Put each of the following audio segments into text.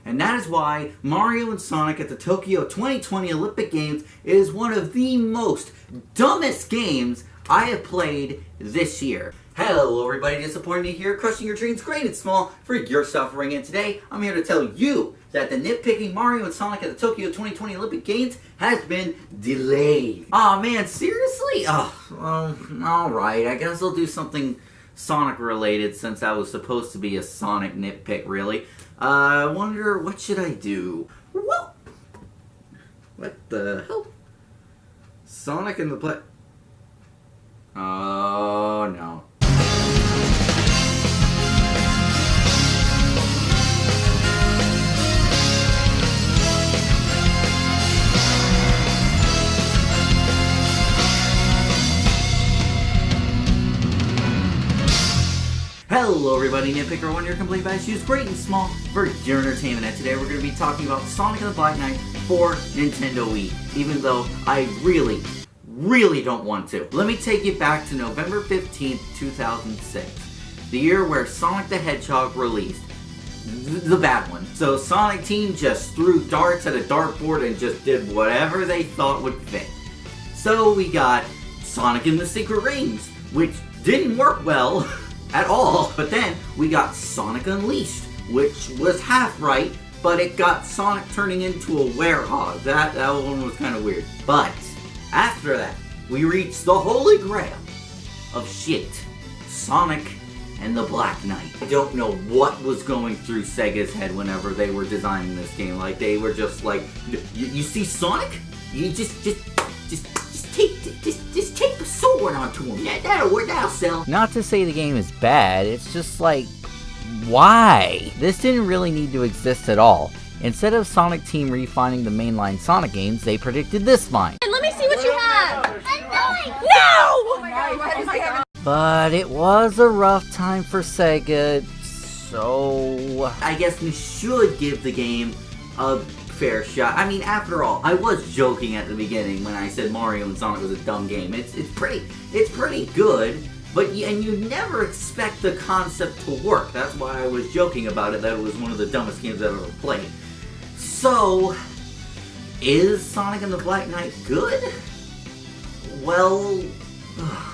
And that is why Mario and Sonic at the Tokyo 2020 Olympic Games is one of the most dumbest games I have played this year. Hello everybody, Disappointed here, crushing your dreams great and small for your suffering. And today, I'm here to tell you that the nitpicking Mario and Sonic at the Tokyo 2020 Olympic Games has been delayed. Aw man, seriously? Alright, I guess I'll do something Sonic related since that was supposed to be a Sonic nitpick, really. I wonder, what should I do? Whoa! What the hell? Sonic and the play... Oh no. Hello everybody, Nitpicker1 here, complete by issues great and small for your entertainment. And today we're going to be talking about Sonic and the Black Knight for Nintendo Wii, even though I really don't want to. Let me take you back to November 15th, 2006, the year where Sonic the Hedgehog released. The bad one. So Sonic Team just threw darts at a dartboard and just did whatever they thought would fit. So we got Sonic and the Secret Rings, which didn't work well at all. But then we got Sonic Unleashed, which was half right, but it got Sonic turning into a werehog. That one was kind of weird. But after that, we reached the holy grail of shit. Sonic and the Black Knight. I don't know what was going through Sega's head whenever they were designing this game. Like, they were just like, you see Sonic? You just take the sword onto him. That'll work, that'll sell. Not to say the game is bad, it's just like, why? This didn't really need to exist at all. Instead of Sonic Team refining the mainline Sonic games, they predicted this line. And let me see what you have! No! Oh my God. But it was a rough time for Sega, so... I guess we should give the game a fair shot. I mean, after all, I was joking at the beginning when I said Mario and Sonic was a dumb game. It's pretty good, but you never expect the concept to work. That's why I was joking about it, that it was one of the dumbest games I've ever played. So, is Sonic and the Black Knight good? Well,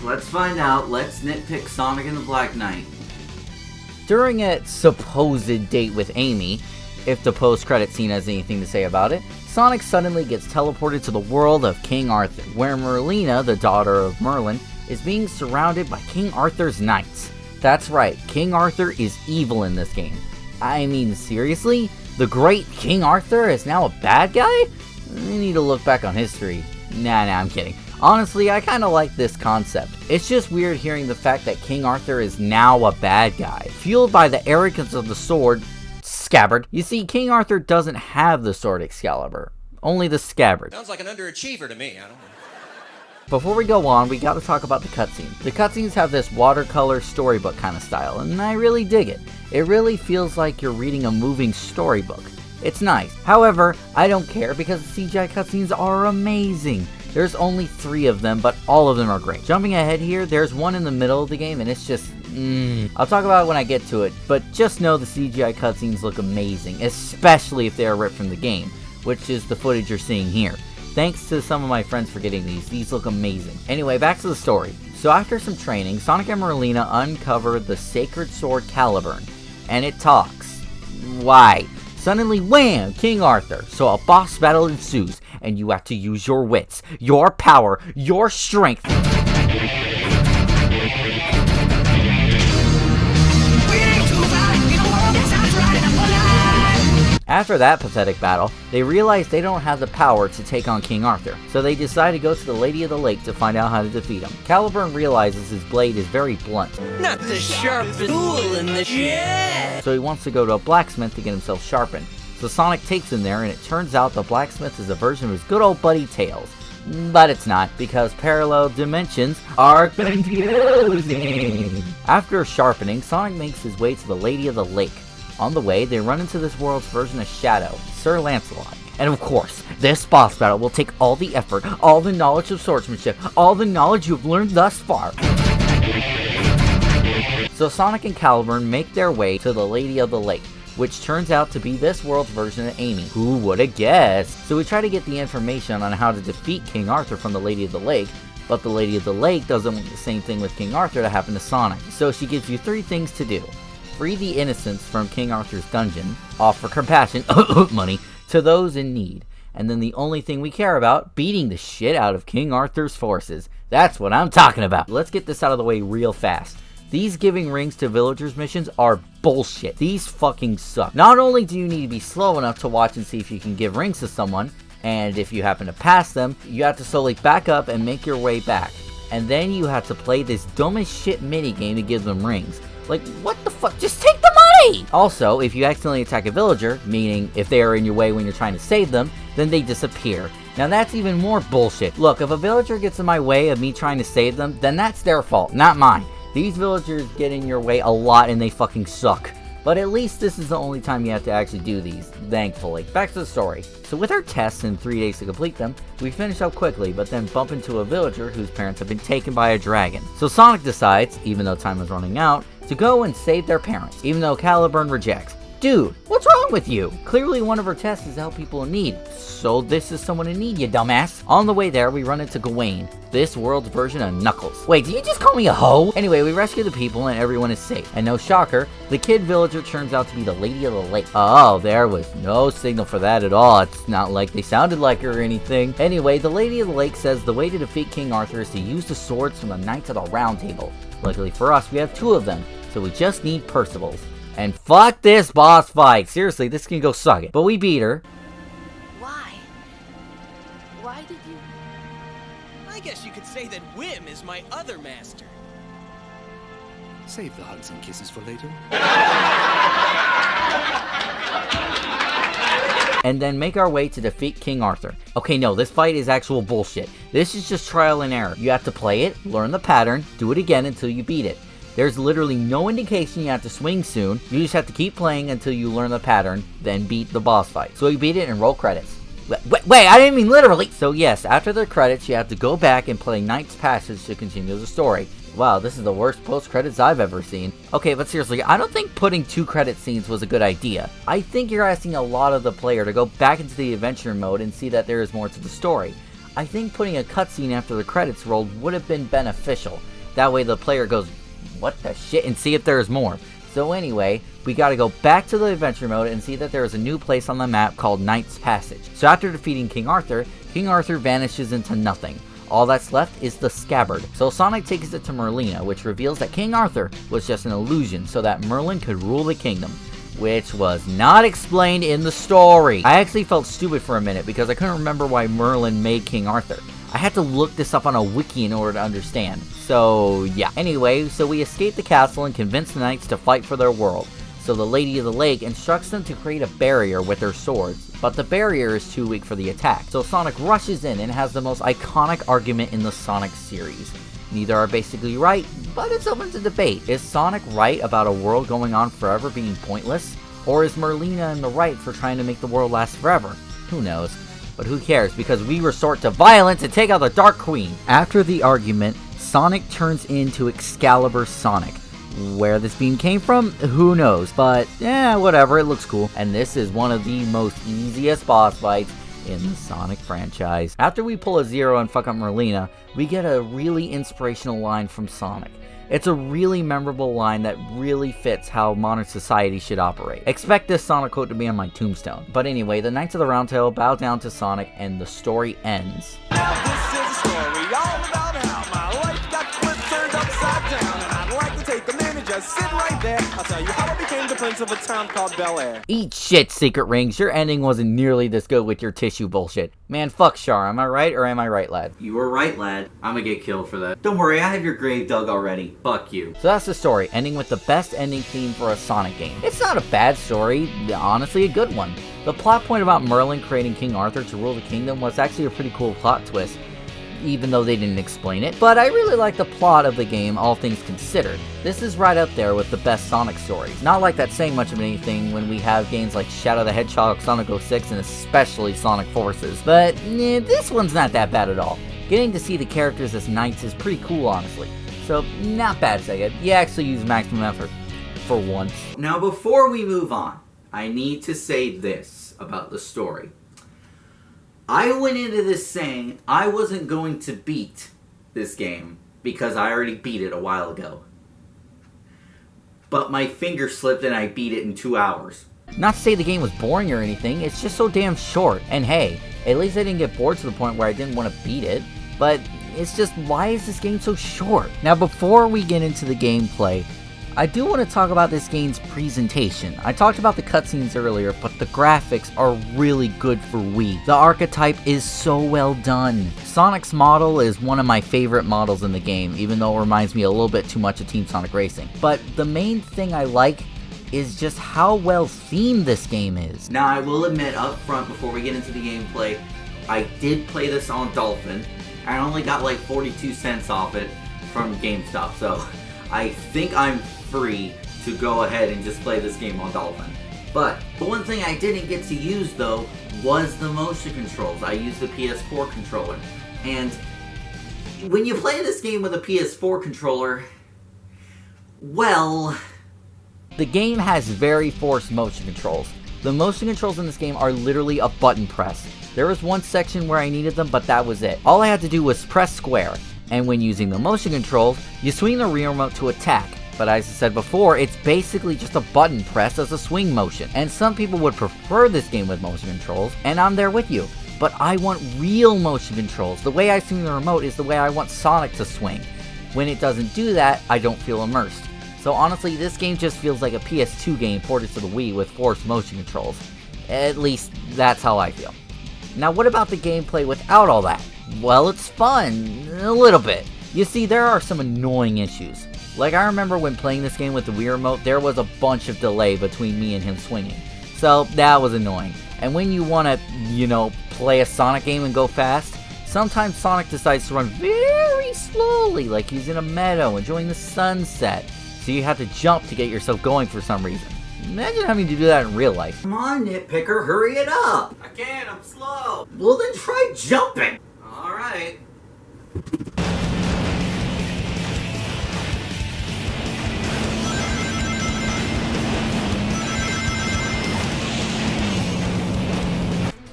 let's find out. Let's nitpick Sonic and the Black Knight. During its supposed date with Amy, if the post-credit scene has anything to say about it, Sonic suddenly gets teleported to the world of King Arthur, where Merlina, the daughter of Merlin, is being surrounded by King Arthur's knights. That's right, King Arthur is evil in this game. I mean, seriously? The great King Arthur is now a bad guy? I need to look back on history. Nah, I'm kidding. Honestly, I kinda like this concept. It's just weird hearing the fact that King Arthur is now a bad guy. Fueled by the arrogance of the sword, scabbard. You see, King Arthur doesn't have the sword Excalibur, only the scabbard. Sounds like an underachiever to me, I don't know. Before we go on, we gotta talk about the cutscenes. The cutscenes have this watercolor storybook kind of style, and I really dig it. It really feels like you're reading a moving storybook. It's nice. However, I don't care because the CGI cutscenes are amazing. There's only 3 of them, but all of them are great. Jumping ahead here, there's one in the middle of the game, and it's just, I'll talk about it when I get to it, but just know the CGI cutscenes look amazing, especially if they are ripped from the game, which is the footage you're seeing here. Thanks to some of my friends for getting these look amazing. Anyway, back to the story. So after some training, Sonic and Merlina uncover the sacred sword Caliburn, and it talks. Why? Suddenly, wham! King Arthur. So a boss battle ensues, and you have to use your wits, your power, your strength. After that pathetic battle, they realize they don't have the power to take on King Arthur, so they decide to go to the Lady of the Lake to find out how to defeat him. Caliburn realizes his blade is very blunt. Not the sharpest tool in the shed! So he wants to go to a blacksmith to get himself sharpened. So Sonic takes him there, and it turns out the blacksmith is a version of his good old buddy Tails. But it's not, because parallel dimensions are confusing. After sharpening, Sonic makes his way to the Lady of the Lake. On the way, they run into this world's version of Shadow, Sir Lancelot. And of course, this boss battle will take all the effort, all the knowledge of swordsmanship, all the knowledge you've learned thus far. So Sonic and Caliburn make their way to the Lady of the Lake, which turns out to be this world's version of Amy. Who would have guessed? So we try to get the information on how to defeat King Arthur from the Lady of the Lake, but the Lady of the Lake doesn't want the same thing with King Arthur to happen to Sonic. So she gives you 3 things to do. Free the innocents from King Arthur's dungeon, offer compassion, money, to those in need. And then the only thing we care about, beating the shit out of King Arthur's forces. That's what I'm talking about. Let's get this out of the way real fast. These giving rings to villagers missions are bullshit. These fucking suck. Not only do you need to be slow enough to watch and see if you can give rings to someone, and if you happen to pass them, you have to slowly back up and make your way back. And then you have to play this dumbest shit minigame to give them rings. Like, what the fuck? Just take the money! Also, if you accidentally attack a villager, meaning if they are in your way when you're trying to save them, then they disappear. Now that's even more bullshit. Look, if a villager gets in my way of me trying to save them, then that's their fault, not mine. These villagers get in your way a lot and they fucking suck. But at least this is the only time you have to actually do these, thankfully. Back to the story. So with our tests and 3 days to complete them, we finish up quickly, but then bump into a villager whose parents have been taken by a dragon. So Sonic decides, even though time is running out, to go and save their parents, even though Caliburn rejects. Dude, what's wrong with you? Clearly one of her tests is to help people in need. So this is someone in need, you dumbass. On the way there, we run into Gawain, this world's version of Knuckles. Wait, did you just call me a hoe? Anyway, we rescue the people and everyone is safe. And no shocker, the kid villager turns out to be the Lady of the Lake. Oh, there was no signal for that at all. It's not like they sounded like her or anything. Anyway, the Lady of the Lake says the way to defeat King Arthur is to use the swords from the Knights of the Round Table. Luckily for us, we have 2 of them, so we just need Percival's. And fuck this boss fight. Seriously, this can go suck it. But we beat her. Why? Why did you? I guess you could say that Whim is my other master. Save the hugs and kisses for later. And then make our way to defeat King Arthur. Okay, no, this fight is actual bullshit. This is just trial and error. You have to play it, learn the pattern, do it again until you beat it. There's literally no indication you have to swing soon. You just have to keep playing until you learn the pattern, then beat the boss fight. So you beat it and roll credits. Wait, I didn't mean literally! So yes, after the credits, you have to go back and play Knight's Passage to continue the story. Wow, this is the worst post-credits I've ever seen. Okay, but seriously, I don't think putting 2 credit scenes was a good idea. I think you're asking a lot of the player to go back into the adventure mode and see that there is more to the story. I think putting a cutscene after the credits rolled would have been beneficial. That way the player goes, what the shit, and see if there's more. So anyway, we gotta go back to the adventure mode and see that there is a new place on the map called Knight's Passage. So after defeating King Arthur vanishes into nothing. All that's left is the scabbard. So Sonic takes it to Merlina, which reveals that King Arthur was just an illusion so that Merlin could rule the kingdom, which was not explained in the story. I actually felt stupid for a minute because I couldn't remember why Merlin made King Arthur. I had to look this up on a wiki in order to understand. So yeah. Anyway, so we escape the castle and convince the knights to fight for their world. So the Lady of the Lake instructs them to create a barrier with their swords, but the barrier is too weak for the attack. So Sonic rushes in and has the most iconic argument in the Sonic series. Neither are basically right, but it's open to debate. Is Sonic right about a world going on forever being pointless? Or is Merlina in the right for trying to make the world last forever? Who knows? But who cares, because we resort to violence to take out the Dark Queen. After the argument, Sonic turns into Excalibur Sonic. Where this beam came from, who knows, but whatever, it looks cool. And this is one of the most easiest boss fights in the Sonic franchise. After we pull a zero and fuck up Merlina, we get a really inspirational line from Sonic. It's a really memorable line that really fits how modern society should operate. Expect this Sonic quote to be on my tombstone. But anyway, the Knights of the Round Table bow down to Sonic and the story ends. Now this is a story all about how my life got flipped, turned upside down, and I'd like to take a minute, just sit right there. I'll tell you how I became the prince of a town called Bel Air. Eat shit, Secret Rings. Your ending wasn't nearly this good with your tissue bullshit. Man, fuck Char. Am I right or am I right, lad? You were right, lad. I'm gonna get killed for that. Don't worry, I have your grave dug already. Fuck you. So that's the story, ending with the best ending theme for a Sonic game. It's not a bad story, honestly a good one. The plot point about Merlin creating King Arthur to rule the kingdom was actually a pretty cool plot twist, even though they didn't explain it. But I really like the plot of the game, all things considered. This is right up there with the best Sonic stories. Not like that saying much of anything when we have games like Shadow the Hedgehog, Sonic 06, and especially Sonic Forces. But this one's not that bad at all. Getting to see the characters as knights is pretty cool, honestly. So, not bad, Sega. You actually use maximum effort. For once. Now, before we move on, I need to say this about the story. I went into this saying I wasn't going to beat this game because I already beat it a while ago. But my finger slipped and I beat it in 2 hours. Not to say the game was boring or anything, it's just so damn short. And hey, at least I didn't get bored to the point where I didn't want to beat it. But it's just, why is this game so short? Now before we get into the gameplay, I do want to talk about this game's presentation. I talked about the cutscenes earlier, but the graphics are really good for Wii. The archetype is so well done. Sonic's model is one of my favorite models in the game, even though it reminds me a little bit too much of Team Sonic Racing. But the main thing I like is just how well themed this game is. Now I will admit up front before we get into the gameplay, I did play this on Dolphin. I only got like 42 cents off it from GameStop, so I think I'm free to go ahead and just play this game on Dolphin. But the one thing I didn't get to use though was the motion controls. I used the PS4 controller. And when you play this game with a PS4 controller, well, the game has very forced motion controls. The motion controls in this game are literally a button press. There was one section where I needed them, but that was it. All I had to do was press square. And when using the motion controls, you swing the rear remote to attack. But as I said before, it's basically just a button press as a swing motion. And some people would prefer this game with motion controls, and I'm there with you. But I want real motion controls. The way I swing the remote is the way I want Sonic to swing. When it doesn't do that, I don't feel immersed. So honestly, this game just feels like a PS2 game ported to the Wii with forced motion controls. At least, that's how I feel. Now what about the gameplay without all that? Well, it's fun. A little bit. You see, there are some annoying issues. Like, I remember when playing this game with the Wii Remote, there was a bunch of delay between me and him swinging. So, that was annoying. And when you want to, play a Sonic game and go fast, sometimes Sonic decides to run very slowly, like he's in a meadow enjoying the sunset. So you have to jump to get yourself going for some reason. Imagine having to do that in real life. come on, Nitpicker, hurry it up! I can't, I'm slow. Well then try jumping! Alright.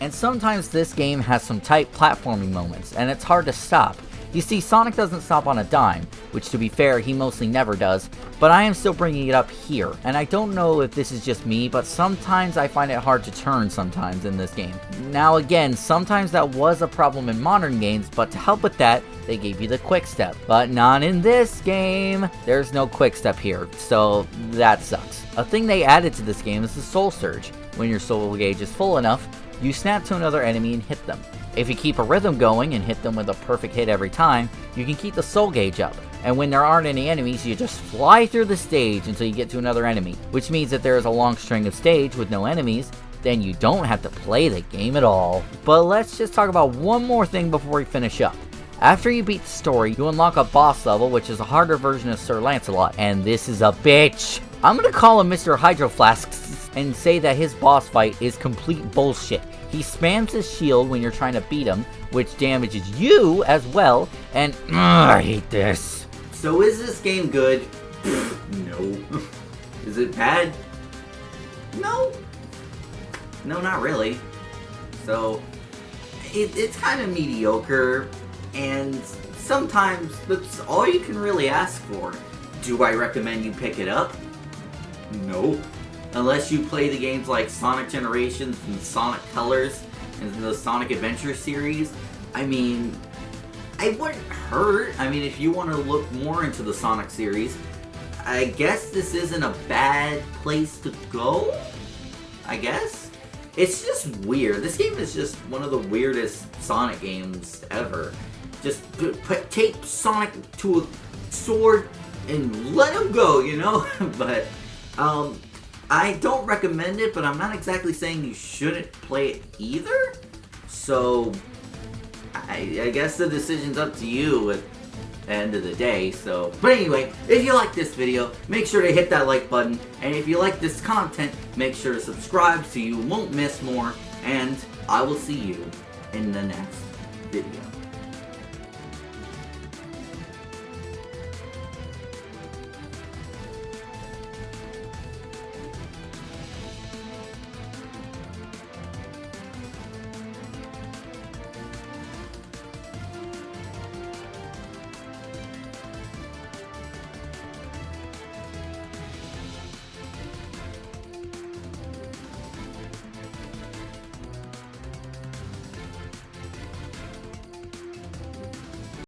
And sometimes this game has some tight platforming moments, and it's hard to stop. You see, Sonic doesn't stop on a dime, which to be fair, he mostly never does, but I am still bringing it up here. And I don't know if this is just me, but sometimes I find it hard to turn sometimes in this game. Now again, sometimes that was a problem in modern games, but to help with that, they gave you the quick step. But not in this game! There's no quick step here, so that sucks. A thing they added to this game is the Soul Surge. When your soul gauge is full enough, you snap to another enemy and hit them. If you keep a rhythm going and hit them with a perfect hit every time, you can keep the soul gauge up. And when there aren't any enemies, you just fly through the stage until you get to another enemy. Which means that there is a long string of stage with no enemies, then you don't have to play the game at all. But let's just talk about one more thing before we finish up. After you beat the story, you unlock a boss level, which is a harder version of Sir Lancelot, and this is a bitch. I'm gonna call him Mr. Hydro Flasks and say that his boss fight is complete bullshit. He spams his shield when you're trying to beat him, which damages you as well, and I hate this. So is this game good? No. Is it bad? No. No, not really. So, it's kind of mediocre, and sometimes that's all you can really ask for. Do I recommend you pick it up? No. Unless you play the games like Sonic Generations and Sonic Colors and the Sonic Adventure series. I mean, it wouldn't hurt. I mean, if you want to look more into the Sonic series, I guess this isn't a bad place to go, I guess. It's just weird. This game is just one of the weirdest Sonic games ever. Just tape Sonic to a sword and let him go, you know? But, I don't recommend it, but I'm not exactly saying you shouldn't play it either. So, I guess the decision's up to you at the end of the day. So, but anyway, if you like this video, make sure to hit that like button. And if you like this content, make sure to subscribe so you won't miss more. And I will see you in the next video.